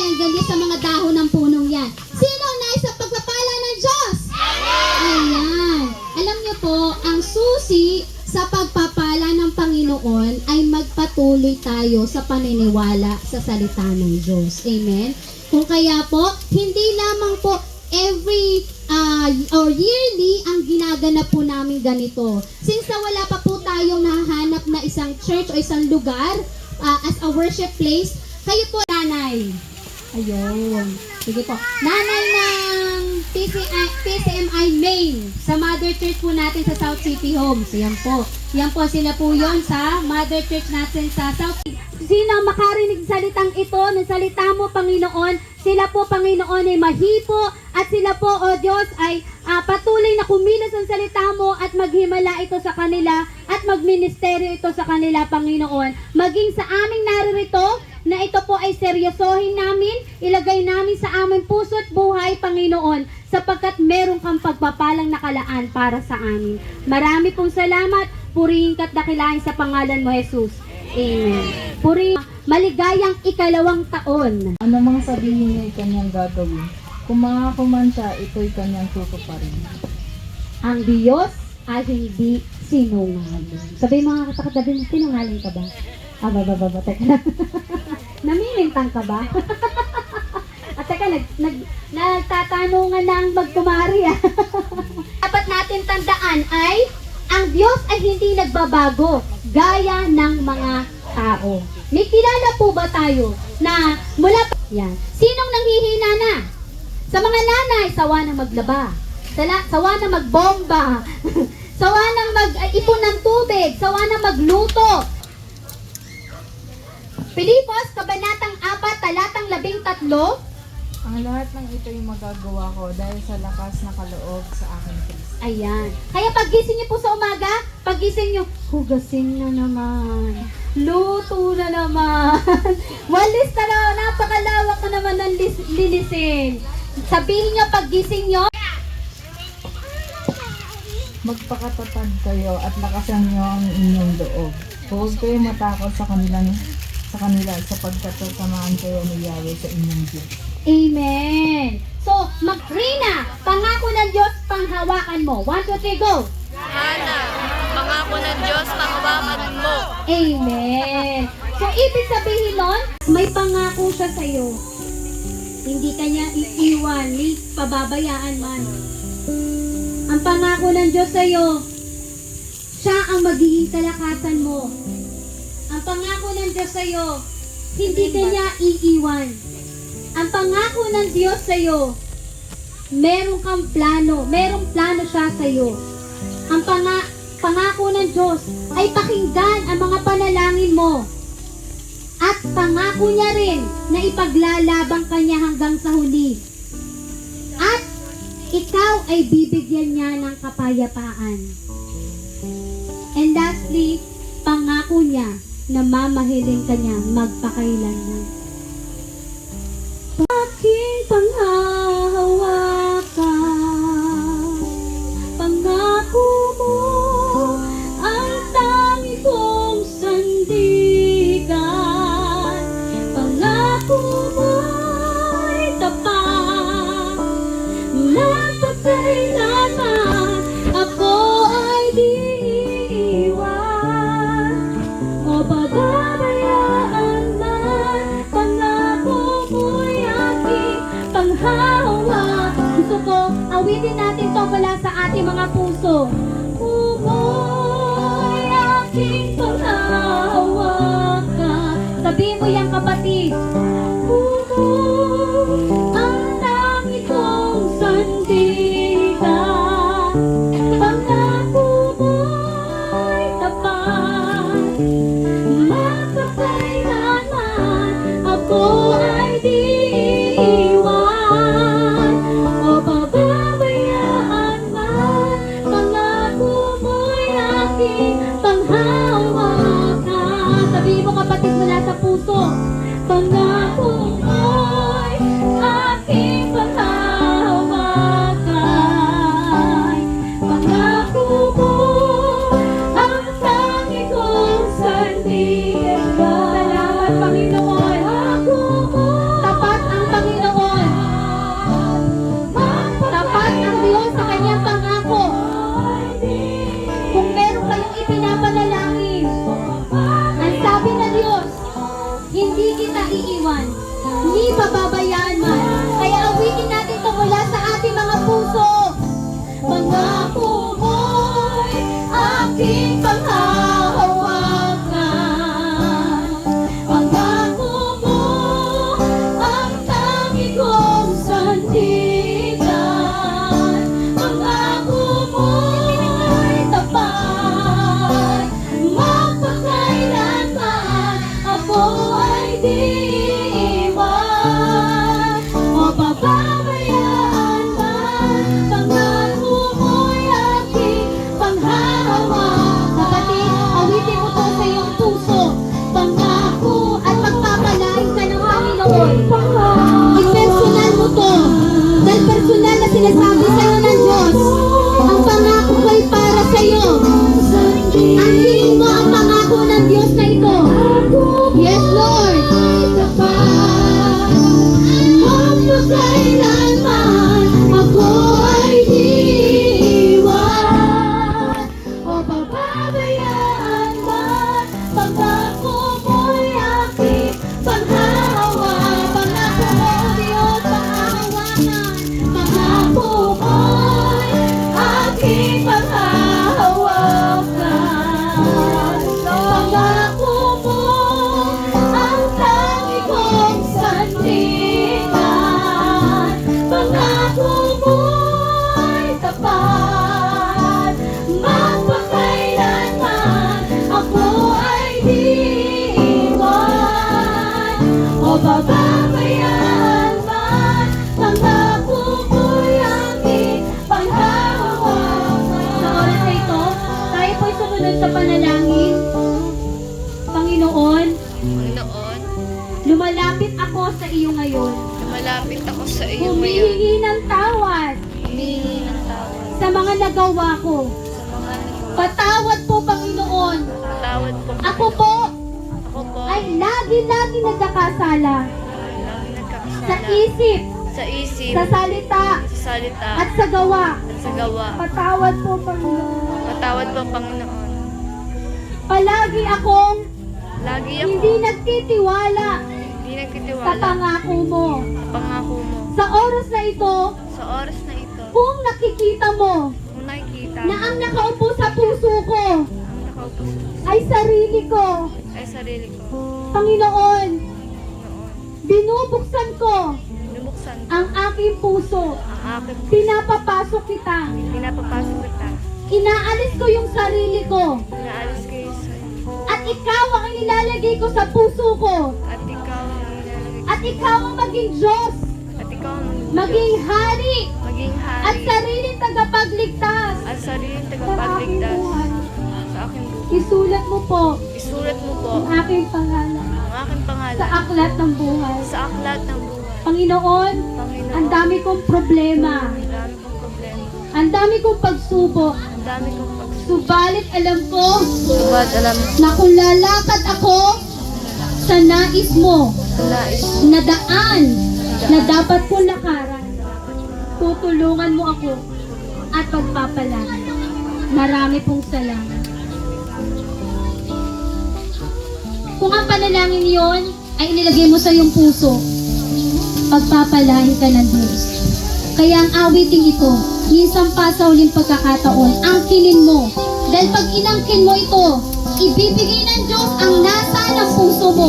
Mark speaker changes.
Speaker 1: ang ganda sa mga dahon ng punong yan. Sino ang nais sa pagpapala ng Diyos? Ayan. Alam niyo po, ang susi sa pagpapala ng Panginoon ay magpatuloy tayo sa paniniwala sa salita ng Diyos. Amen? Kung kaya po, hindi lamang po every or yearly ang ginaganap po namin ganito. Since na wala pa po tayong nahahanap na isang church o isang lugar as a worship place, kayo po, nanay. Ayun. Sige po. Nanay ng PCMI Main sa Mother Church po natin sa South City Homes. Yan po. Yan po, sila po yon sa Mother Church natin sa South City. Sino makarinig salitang ito, ng salita mo, Panginoon, sila po, Panginoon, ay mahipo at sila po, O Diyos, ay patuloy na kumilos ang salita mo at maghimala ito sa kanila at magministeryo ito sa kanila, Panginoon. Maging sa aming naririto, na ito po ay seryosohin namin, ilagay namin sa aming puso at buhay, Panginoon, sapagkat meron kang pagpapalang nakalaan para sa amin. Marami pong salamat, purihin ka't dakilain sa pangalan mo, Jesus. Amen. Purihin, maligayang ikalawang taon.
Speaker 2: Ano mang sabihin niya ay kanyang gagawin. Kung mangako man siya, ito'y kanyang tutuparin.
Speaker 1: Ang Diyos ay hindi sinungaling. Sabi mga katakatabi mo, sinungaling ka ba? Teka. Namimintang ka ba? At teka, nagtatanungan na ang magkumari. Dapat natin tandaan ay, ang Diyos ay hindi nagbabago, gaya ng mga tao. May kilala po ba tayo na mula pa... Yan. Sinong nanghihina na? Sa mga nanay, sawa na maglaba. Sawa na magbomba. Sawa na mag-ipon ng tubig. Sawa na magluto. Pilipos, Kabanatang 4, Talatang 13.
Speaker 2: Ang lahat ng ito'y magagawa ko dahil sa lakas na kaloob sa aking Kristo.
Speaker 1: Ayan. Kaya pagising niyo po sa umaga, pagising niyo, hugasin na naman. Luto na naman. Walis na naman. Napakalawak na naman ng linisin. Sabihin niyo pagising niyo,
Speaker 2: Magpakatatag kayo at lakasan niyo ang inyong loob. Huwag kayo matakot sa kanila sapagkat sasamahan kayo ni Yahweh sa inyong Diyos.
Speaker 1: Amen. So, Rina, pangako ng Diyos, panghawakan mo. 1, 2, 3, go!
Speaker 3: Hana, pangako ng Diyos, panghawakan mo.
Speaker 1: Amen. So, ibig sabihin nun, may pangako siya sa'yo. Hindi kanya iiwan, ni pababayaan man. Ang pangako ng Diyos sa'yo, siya ang magiging kalakasan mo. Ang pangako ng Diyos sa'yo, hindi kanya iiwan. Ang pangako ng Diyos sa'yo, meron kang plano. Merong plano siya sa'yo. Ang pangako ng Diyos ay pakinggan ang mga panalangin mo. At pangako niya rin na ipaglalabang kanya hanggang sa huli. At ikaw ay bibigyan niya ng kapayapaan. And lastly, pangako niya na mamahalin kanya magpakailanman. Aking panghahawakan, pangako mo, ang tangi kong sandigan. Pangako mo'y tapat, magpakailanman, ako ay di iiwan o pababayaan man. Pangako mo'y aking panghahawakan. Gusto ko, awitin natin to mula sa ating mga puso. Mo'y aking panghahawakan. Sabihin mo yan, kapatid. Ang tangi kong sandigan. Pangako mo'y tapat, magpakailanman, ako ay di iiwan o pababayaan man. Pangako mo'y aking panghahawakan. Sabihin mo, kapatid, mula sa puso. Pangako mo'y aking panghahawakan. Pangako mo, ang tangi kong sandigan. Salamat, Panginoon. Tapat ang di iiwan o pababayaan man. Pangako mo'y aking panghahawak. Kapatid, awitin mo to sa iyong puso. Pangako at pagpapalain ka ng Panginoon. I-personal mo to. Dahil personal na sinasabi sa iyo ng Diyos. Ang pangako ko ay para sa iyo. Angkin mo ang pangako ng Diyos na ito. Yes, Lord. Magpakailanman ako ay di iwan o pababayaan man. Pangako mo'y aking panghahawak. Pangako mo, Diyos, panghahawakan. Pangako mo'y aking panghahawakan. Pangako mo ang tangi kong sandigan. Pangako mo'y tapat. Magpakailanman ako ay di iwan o pababayaan man. Pangako mo'y aking panghahawakan. Sa oras na ito, tayo po'y sumunod sa panalangin. Panginoon,
Speaker 3: Panginoon,
Speaker 1: lumalapit ako sa iyo ngayon.
Speaker 3: malapit ako sa iyo ngayon.
Speaker 1: Humihingi ng tawad
Speaker 3: Humihingi ng tawad
Speaker 1: sa mga nagawa ko.
Speaker 3: sa mga nagawa.
Speaker 1: Patawad po, Panginoon.
Speaker 3: Patawad po.
Speaker 1: Ako po
Speaker 3: Ako po
Speaker 1: ay lagi-lagi nagkakasala
Speaker 3: lagi nagkakasala
Speaker 1: sa isip,
Speaker 3: sa isip,
Speaker 1: sa salita,
Speaker 3: sa salita,
Speaker 1: at sa gawa.
Speaker 3: at sa gawa.
Speaker 1: Patawad po, Panginoon.
Speaker 3: Patawad po, Panginoon.
Speaker 1: Palagi akong
Speaker 3: Lagi ako
Speaker 1: hindi nagtitiwala
Speaker 3: hindi
Speaker 1: sa
Speaker 3: nagtitiwala
Speaker 1: pangako mo.
Speaker 3: sa pangako mo.
Speaker 1: Sa oras na ito,
Speaker 3: Sa oras na ito,
Speaker 1: kung nakikita mo
Speaker 3: kung nakikita
Speaker 1: na ang nakaupo sa puso ko
Speaker 3: ang nakaupo sa
Speaker 1: ay sarili ko,
Speaker 3: ay sarili ko,
Speaker 1: Panginoon,
Speaker 3: noon,
Speaker 1: binubuksan ko
Speaker 3: binubuksan ko
Speaker 1: ang aking puso.
Speaker 3: ang aking
Speaker 1: Pinapapasok kita.
Speaker 3: pinapapasok kita.
Speaker 1: Inaalis ko yung sarili ko.
Speaker 3: Inaalis kayo sa
Speaker 1: At ikaw ang nilalagay ko sa puso ko.
Speaker 3: at ikaw ang ilalagay.
Speaker 1: At ikaw ang maging Diyos,
Speaker 3: At ikaw ang
Speaker 1: maging hari,
Speaker 3: maging hari
Speaker 1: at sariling tagapagligtas.
Speaker 3: at sariling
Speaker 1: Sa aking
Speaker 3: tagapagligtas
Speaker 1: buhay.
Speaker 3: sa aking buhay.
Speaker 1: Isulat mo po
Speaker 3: Isulat mo po
Speaker 1: ang aking pangalan
Speaker 3: ang aking
Speaker 1: sa
Speaker 3: pangalan
Speaker 1: aklat ng buhay.
Speaker 3: sa aklat ng buhay.
Speaker 1: Panginoon,
Speaker 3: Panginoon,
Speaker 1: ang dami kong problema.
Speaker 3: ang dami kong problema.
Speaker 1: Ang dami kong pagsubok.
Speaker 3: Ang dami kong pagsusunod.
Speaker 1: Subalit alam ko
Speaker 3: Subat alam
Speaker 1: na kung lalakad ako sa nais mo,
Speaker 3: nais
Speaker 1: na daan na dapat kong lakaran, tutulungan mo ako at pagpapalain. Marami pong salamat. Kung ang panalangin yon ay inilagay mo sa iyong puso, pagpapalain ka ng Diyos. Kaya ang awiting ito, minsan pa sa huling pagkakataon, angkinin mo. Dahil pag inangkin mo ito, ibibigay ng Diyos ang nasa ng puso mo.